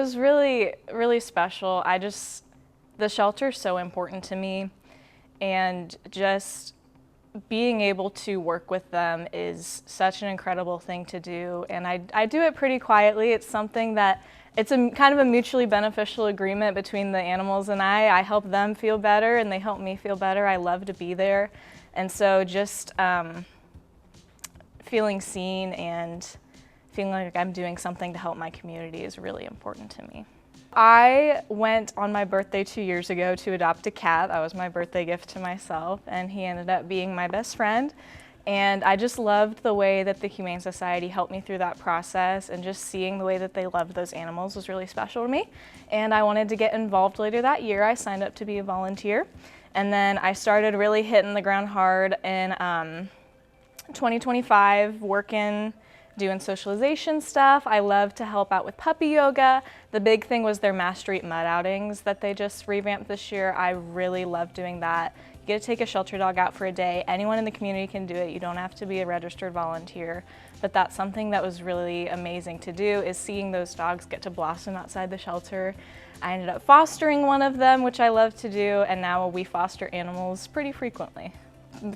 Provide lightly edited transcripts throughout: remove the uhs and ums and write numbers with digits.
was really, really special. The shelter's so important to me, and just being able to work with them is such an incredible thing to do, and I do it pretty quietly. It's something that it's a kind of a mutually beneficial agreement between the animals and I. I help them feel better and they help me feel better. I love to be there, and so just feeling seen and feeling like I'm doing something to help my community is really important to me. I went on my birthday 2 years ago to adopt a cat. That was my birthday gift to myself, and he ended up being my best friend. And I just loved the way that the Humane Society helped me through that process, and just seeing the way that they loved those animals was really special to me. And I wanted to get involved later that year. I signed up to be a volunteer, and then I started really hitting the ground hard in 2025, doing socialization stuff. I love to help out with puppy yoga. The big thing was their Street Mut outings that they just revamped this year. I really love doing that. You get to take a shelter dog out for a day. Anyone in the community can do it. You don't have to be a registered volunteer. But that's something that was really amazing to do, is seeing those dogs get to blossom outside the shelter. I ended up fostering one of them, which I love to do, and now we foster animals pretty frequently.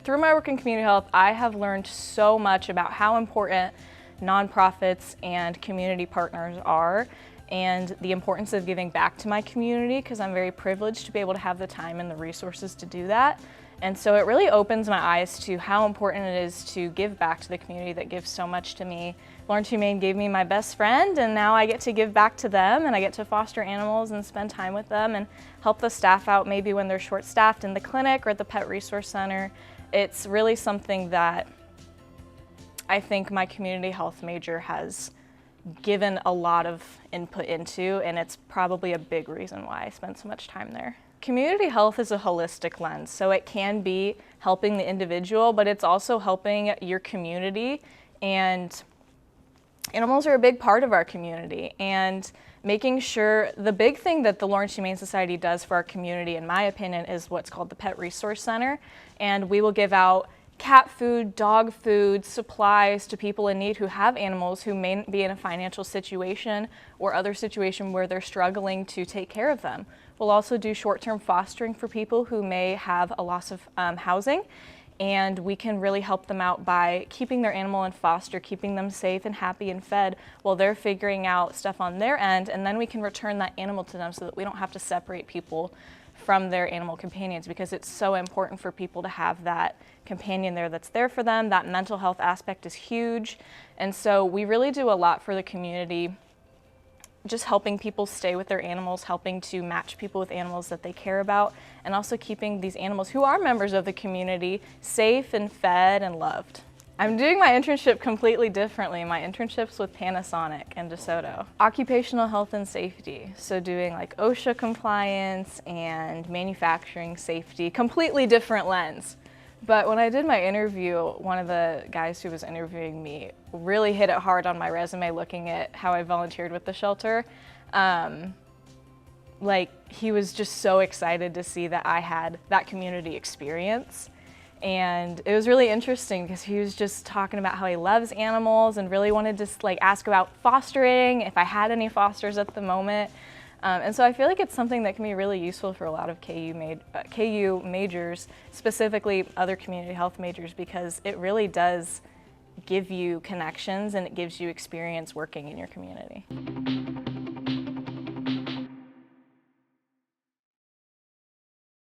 Through my work in community health, I have learned so much about how important nonprofits and community partners are, and the importance of giving back to my community, because I'm very privileged to be able to have the time and the resources to do that. And so it really opens my eyes to how important it is to give back to the community that gives so much to me. Lawrence Humane gave me my best friend, and now I get to give back to them, and I get to foster animals and spend time with them and help the staff out maybe when they're short-staffed in the clinic or at the Pet Resource Center. It's really something that I think my community health major has given a lot of input into, and it's probably a big reason why I spend so much time there. Community health is a holistic lens, so it can be helping the individual, but it's also helping your community, and animals are a big part of our community, and making sure the big thing that the Lawrence Humane Society does for our community, in my opinion, is what's called the Pet Resource Center, and we will give out cat food, dog food, supplies to people in need who have animals who may be in a financial situation or other situation where they're struggling to take care of them. We'll also do short-term fostering for people who may have a loss of housing, and we can really help them out by keeping their animal in foster, keeping them safe and happy and fed while they're figuring out stuff on their end, and then we can return that animal to them so that we don't have to separate people from their animal companions, because it's so important for people to have that companion there that's there for them. That mental health aspect is huge, and so we really do a lot for the community, just helping people stay with their animals, helping to match people with animals that they care about, and also keeping these animals who are members of the community safe and fed and loved. I'm doing my internship completely differently. My internship's with Panasonic and DeSoto. Occupational health and safety, so doing like OSHA compliance and manufacturing safety, completely different lens. But when I did my interview, one of the guys who was interviewing me really hit it hard on my resume, looking at how I volunteered with the shelter. He was just so excited to see that I had that community experience. And it was really interesting because he was just talking about how he loves animals and really wanted to ask about fostering, if I had any fosters at the moment. And so I feel like it's something that can be really useful for a lot of KU majors, specifically other community health majors, because it really does give you connections and it gives you experience working in your community.